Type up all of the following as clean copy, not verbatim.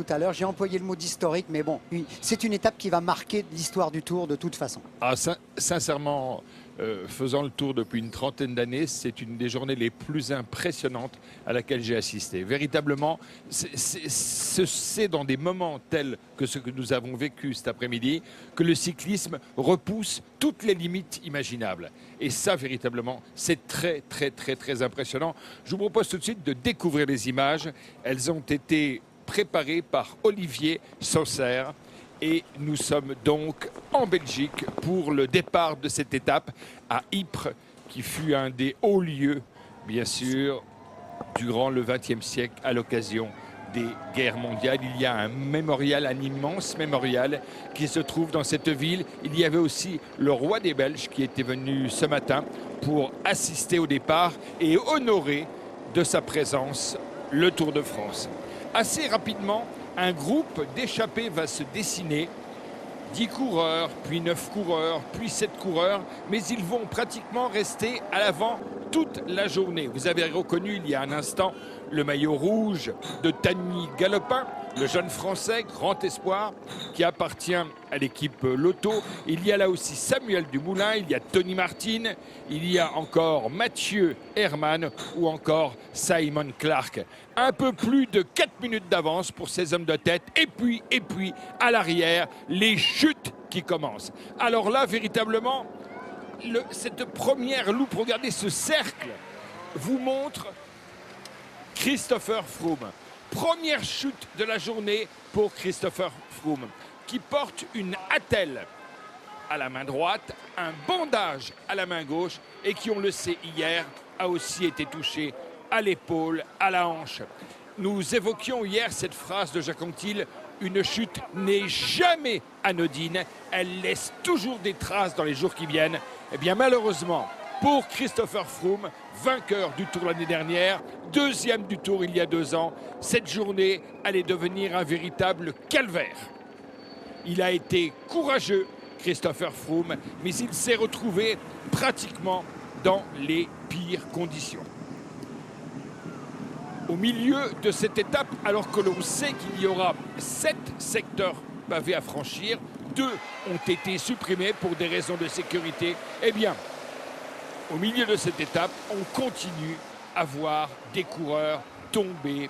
tout à l'heure. J'ai employé le mot d'historique, mais bon, c'est une étape qui va marquer l'histoire du Tour de toute façon. Sincèrement, faisant le Tour depuis une trentaine d'années, c'est une des journées les plus impressionnantes à laquelle j'ai assisté. Véritablement, c'est dans des moments tels que ce que nous avons vécu cet après-midi que le cyclisme repousse toutes les limites imaginables. Et ça, véritablement, c'est très, très, très, très impressionnant. Je vous propose tout de suite de découvrir les images. Elles ont été préparées par Olivier Sausser. Et nous sommes donc en Belgique pour le départ de cette étape à Ypres, qui fut un des hauts lieux, bien sûr, durant le XXe siècle à l'occasion des guerres mondiales. Il y a un mémorial, un immense mémorial qui se trouve dans cette ville. Il y avait aussi le roi des Belges qui était venu ce matin pour assister au départ et honorer de sa présence le Tour de France. Assez rapidement, un groupe d'échappés va se dessiner, 10 coureurs, puis 9 coureurs, puis 7 coureurs, mais ils vont pratiquement rester à l'avant toute la journée. Vous avez reconnu il y a un instant le maillot rouge de Tanguy Galopin, le jeune Français, grand espoir, qui appartient à l'équipe Lotto. Il y a là aussi Samuel Dumoulin, il y a Tony Martin, il y a encore Mathieu Herman ou encore Simon Clark. Un peu plus de 4 minutes d'avance pour ces hommes de tête. Et puis, à l'arrière, les chutes qui commencent. Alors là, véritablement, cette première loupe, regardez ce cercle, vous montre Christopher Froome. Première chute de la journée pour Christopher Froome, qui porte une attelle à la main droite, un bandage à la main gauche et qui, on le sait hier, a aussi été touché à l'épaule, à la hanche. Nous évoquions hier cette phrase de Jacques Anquetil, une chute n'est jamais anodine, elle laisse toujours des traces dans les jours qui viennent. Eh bien malheureusement, pour Christopher Froome, vainqueur du Tour l'année dernière, deuxième du Tour il y a 2 ans, cette journée allait devenir un véritable calvaire. Il a été courageux, Christopher Froome, mais il s'est retrouvé pratiquement dans les pires conditions. Au milieu de cette étape, alors que l'on sait qu'il y aura 7 secteurs pavés à franchir, 2 ont été supprimés pour des raisons de sécurité, eh bien, au milieu de cette étape, on continue à voir des coureurs tomber,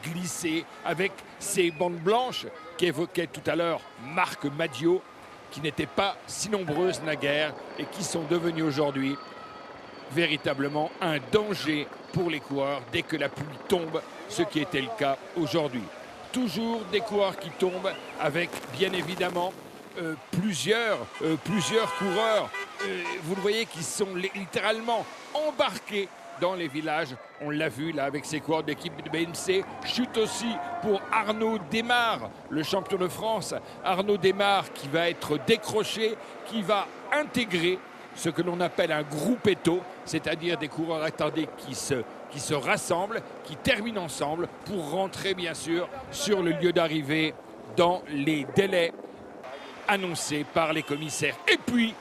glisser avec ces bandes blanches qu'évoquait tout à l'heure Marc Madiot, qui n'étaient pas si nombreuses naguère et qui sont devenues aujourd'hui véritablement un danger pour les coureurs dès que la pluie tombe, ce qui était le cas aujourd'hui. Toujours des coureurs qui tombent avec bien évidemment plusieurs coureurs, vous le voyez, qui sont littéralement embarqués dans les villages. On l'a vu là avec ses coureurs d'équipe de BMC. Chute aussi pour Arnaud Démare, le champion de France. Arnaud Démare qui va être décroché, qui va intégrer ce que l'on appelle un gruppetto, c'est-à-dire des coureurs attardés qui se rassemblent, qui terminent ensemble pour rentrer bien sûr sur le lieu d'arrivée dans les délais annoncés par les commissaires. Et puis,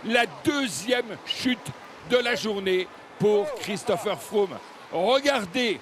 la deuxième chute de la journée pour Christopher Froome. Regardez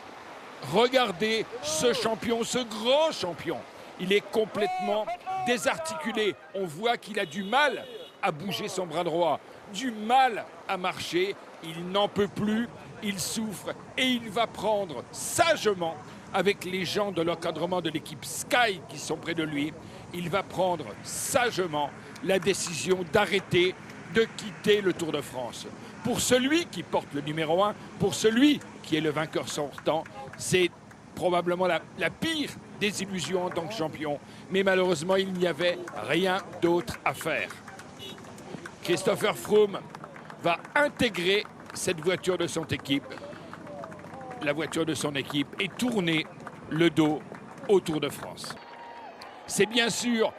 ce champion, ce grand champion. Il est complètement désarticulé. On voit qu'il a du mal à bouger son bras droit, du mal à marcher. Il n'en peut plus, il souffre et il va prendre sagement, avec les gens de l'encadrement de l'équipe Sky qui sont près de lui, il va prendre sagement la décision d'arrêter, de quitter le Tour de France. Pour celui qui porte le numéro 1, pour celui qui est le vainqueur sortant, c'est probablement la pire désillusion en tant que champion. Mais malheureusement, il n'y avait rien d'autre à faire. Christopher Froome va intégrer cette voiture de son équipe, la voiture de son équipe, et tourner le dos au Tour de France. C'est bien sûr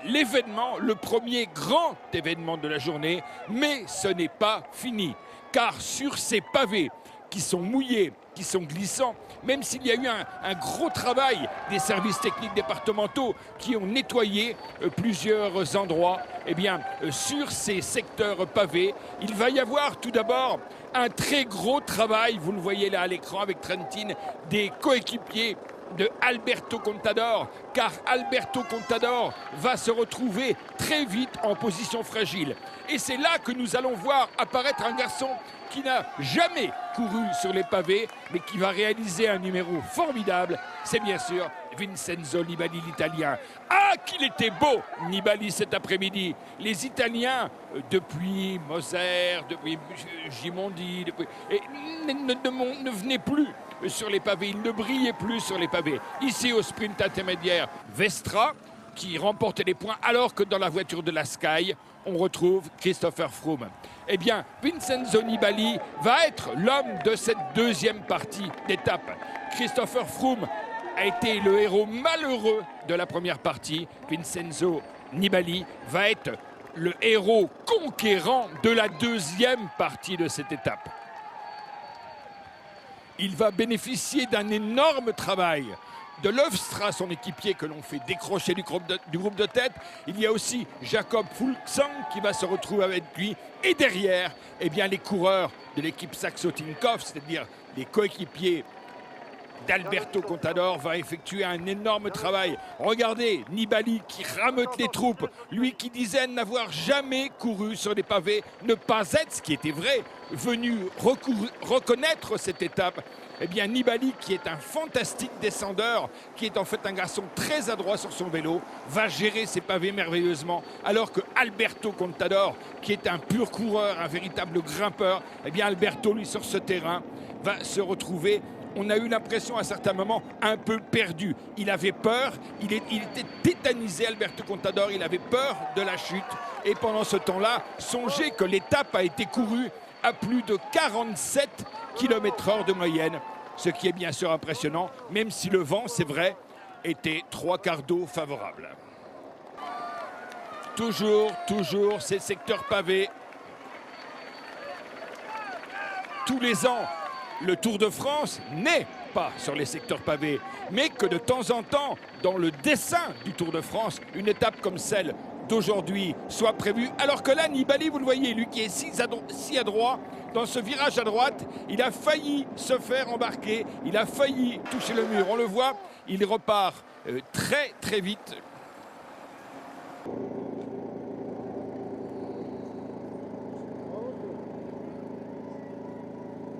l'événement, le premier grand événement de la journée, mais ce n'est pas fini. Car sur ces pavés qui sont mouillés, qui sont glissants, même s'il y a eu un gros travail des services techniques départementaux qui ont nettoyé plusieurs endroits, eh bien, sur ces secteurs pavés, il va y avoir tout d'abord un très gros travail, vous le voyez là à l'écran avec Trentin, des coéquipiers de Alberto Contador, car Alberto Contador va se retrouver très vite en position fragile. Et c'est là que nous allons voir apparaître un garçon qui n'a jamais couru sur les pavés, mais qui va réaliser un numéro formidable. C'est bien sûr Vincenzo Nibali, l'Italien. Ah, qu'il était beau, Nibali, cet après-midi. Les Italiens, depuis Moser, depuis Gimondi, ne venaient plus sur les pavés. Ils ne brillaient plus sur les pavés. Ici, au sprint intermédiaire, Vestra, qui remportait les points, alors que dans la voiture de la Sky, on retrouve Christopher Froome. Eh bien, Vincenzo Nibali va être l'homme de cette deuxième partie d'étape. Christopher Froome a été le héros malheureux de la première partie. Vincenzo Nibali va être le héros conquérant de la deuxième partie de cette étape. Il va bénéficier d'un énorme travail de Löfstra, son équipier que l'on fait décrocher du groupe de tête. Il y a aussi Jakob Fuglsang qui va se retrouver avec lui. Et derrière, eh bien, les coureurs de l'équipe Saxo Tinkoff, c'est-à-dire les coéquipiers d'Alberto Contador, va effectuer un énorme travail. Regardez Nibali qui rameute les troupes, lui qui disait n'avoir jamais couru sur des pavés, ne pas être, ce qui était vrai, venu reconnaître cette étape. Eh bien, Nibali, qui est un fantastique descendeur, qui est en fait un garçon très adroit sur son vélo, va gérer ses pavés merveilleusement, alors que Alberto Contador, qui est un pur coureur, un véritable grimpeur, eh bien, Alberto, lui, sur ce terrain, va se retrouver, on a eu l'impression à certains moments, un peu perdu. Il avait peur, il était tétanisé, Alberto Contador, il avait peur de la chute. Et pendant ce temps-là, songez que l'étape a été courue à plus de 47 km/h de moyenne, ce qui est bien sûr impressionnant, même si le vent, c'est vrai, était 3/4 d'eau favorable. Toujours ces secteurs pavés. Tous les ans, le Tour de France n'est pas sur les secteurs pavés, mais que de temps en temps, dans le dessin du Tour de France, une étape comme celle d'aujourd'hui soit prévue. Alors que là, Nibali, vous le voyez, lui qui est si adroit, dans ce virage à droite, il a failli se faire embarquer, il a failli toucher le mur. On le voit, il repart très vite.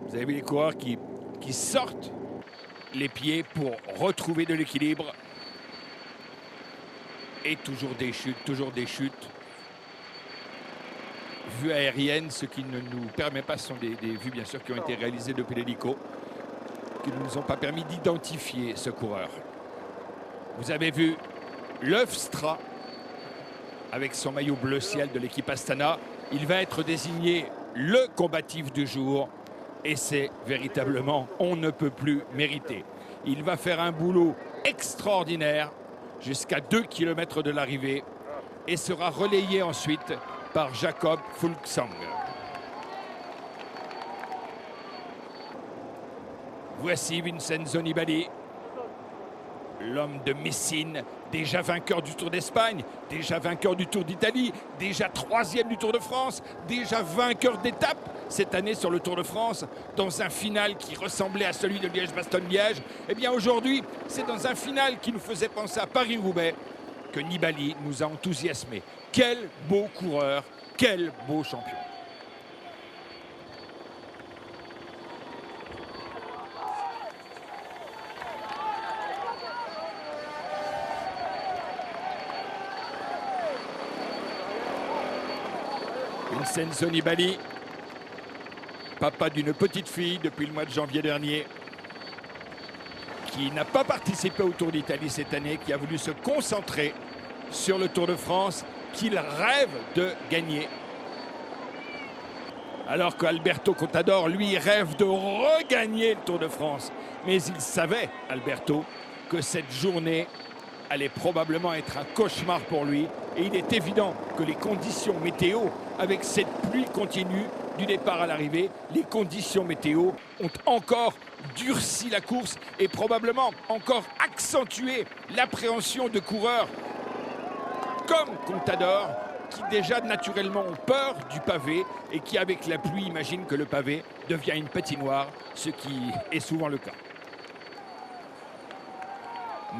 Vous avez vu les coureurs qui sortent les pieds pour retrouver de l'équilibre. Et toujours des chutes. Vues aériennes, ce qui ne nous permet pas, ce sont des vues bien sûr qui ont été réalisées depuis l'hélico, qui ne nous ont pas permis d'identifier ce coureur. Vous avez vu Löfstra avec son maillot bleu ciel de l'équipe Astana. Il va être désigné le combatif du jour et c'est véritablement, on ne peut plus mériter. Il va faire un boulot extraordinaire jusqu'à 2 km de l'arrivée et sera relayé ensuite par Jakob Fuglsang. Voici Vincenzo Nibali, l'homme de Messine, déjà vainqueur du Tour d'Espagne, déjà vainqueur du Tour d'Italie, déjà 3e du Tour de France, déjà vainqueur d'étape cette année sur le Tour de France, dans un final qui ressemblait à celui de Liège-Bastogne-Liège. Eh bien aujourd'hui, c'est dans un final qui nous faisait penser à Paris-Roubaix que Nibali nous a enthousiasmés. Quel beau coureur, quel beau champion. Vincenzo Nibali, papa d'une petite fille depuis le mois de janvier dernier, qui n'a pas participé au Tour d'Italie cette année, qui a voulu se concentrer sur le Tour de France, qu'il rêve de gagner. Alors qu'Alberto Contador, lui, rêve de regagner le Tour de France. Mais il savait, Alberto, que cette journée allait probablement être un cauchemar pour lui. Et il est évident que les conditions météo, avec cette pluie continue du départ à l'arrivée, les conditions météo ont encore durci la course et probablement encore accentué l'appréhension de coureurs comme Contador, qui déjà naturellement ont peur du pavé et qui, avec la pluie, imaginent que le pavé devient une patinoire, ce qui est souvent le cas.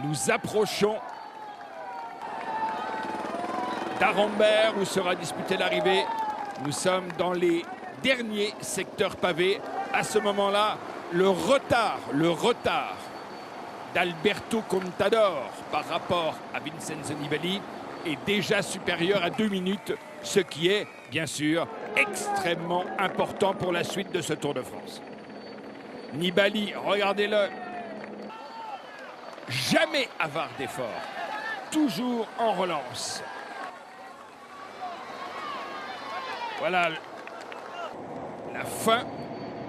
Nous approchons d'Arambert où sera disputée l'arrivée. Nous sommes dans les derniers secteurs pavés. À ce moment-là, le retard d'Alberto Contador par rapport à Vincenzo Nibali est déjà supérieur à 2 minutes, ce qui est bien sûr extrêmement important pour la suite de ce Tour de France. Nibali, regardez-le, jamais avare d'effort, toujours en relance. Voilà la fin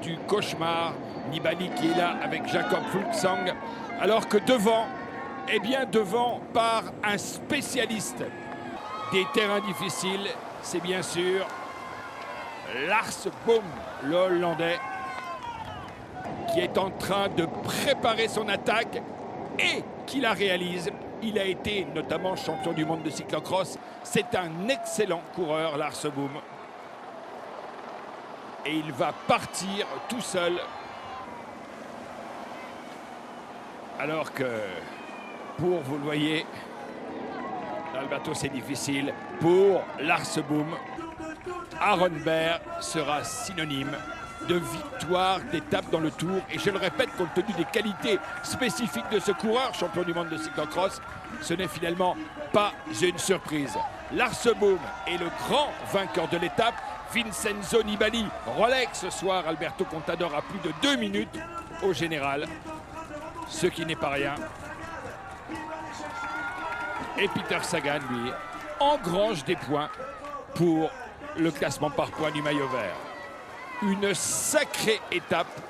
du cauchemar. Nibali qui est là avec Jakob Fuglsang, alors que devant, eh bien devant par un spécialiste des terrains difficiles, c'est bien sûr Lars Boom, le Hollandais, qui est en train de préparer son attaque et qui la réalise. Il a été notamment champion du monde de cyclocross. C'est un excellent coureur, Lars Boom. Et il va partir tout seul. Alors que, vous le voyez, Alberto, c'est difficile. Pour Lars Boom, Arenberg sera synonyme de victoire d'étape dans le Tour. Et je le répète, compte tenu des qualités spécifiques de ce coureur, champion du monde de cyclocross, ce n'est finalement pas une surprise. Lars Boom est le grand vainqueur de l'étape. Vincenzo Nibali relègue ce soir Alberto Contador à plus de 2 minutes au général, ce qui n'est pas rien. Et Peter Sagan, lui, engrange des points pour le classement par points du maillot vert. Une sacrée étape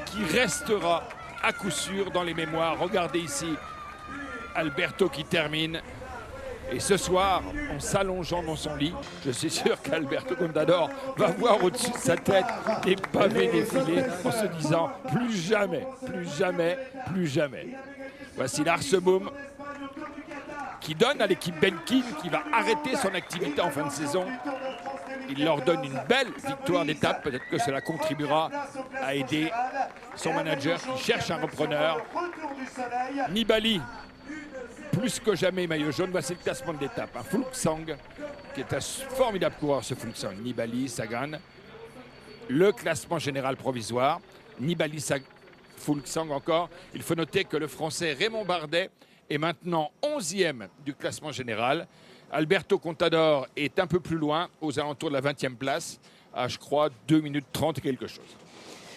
qui restera à coup sûr dans les mémoires. Regardez ici Alberto qui termine. Et ce soir, en s'allongeant dans son lit, je suis sûr qu'Alberto Contador va voir au-dessus de sa tête des pavés défiler en se disant plus jamais, plus jamais, plus jamais. Voici Lars Boom qui donne à l'équipe Benkin qui va arrêter son activité en fin de saison. Il leur donne une belle victoire d'étape. Peut-être que cela contribuera à aider son manager qui cherche un repreneur. Nibali, plus que jamais maillot jaune. Voici le classement de l'étape. Un Fuglsang, qui est un formidable coureur, ce Fuglsang. Nibali, Sagan. Le classement général provisoire. Nibali, Fuglsang encore. Il faut noter que le Français Raymond Bardet est maintenant 11e du classement général. Alberto Contador est un peu plus loin, aux alentours de la 20e place, à je crois 2 minutes 30 quelque chose.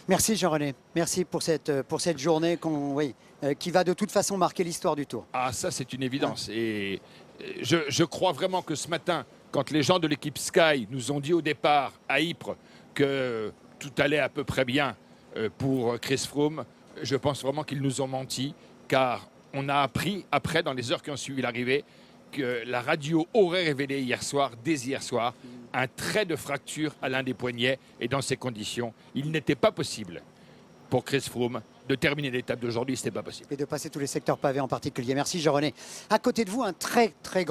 Merci Jean-René, merci pour cette journée qui va de toute façon marquer l'histoire du Tour. Ah, ça c'est une évidence. Et je crois vraiment que ce matin, quand les gens de l'équipe Sky nous ont dit au départ à Ypres que tout allait à peu près bien pour Chris Froome, je pense vraiment qu'ils nous ont menti, car on a appris après, dans les heures qui ont suivi l'arrivée, que la radio aurait révélé dès hier soir, un trait de fracture à l'un des poignets. Et dans ces conditions, il n'était pas possible pour Chris Froome de terminer l'étape d'aujourd'hui. Ce n'était pas possible. Et de passer tous les secteurs pavés en particulier. Merci Jean-René. À côté de vous, un très très grand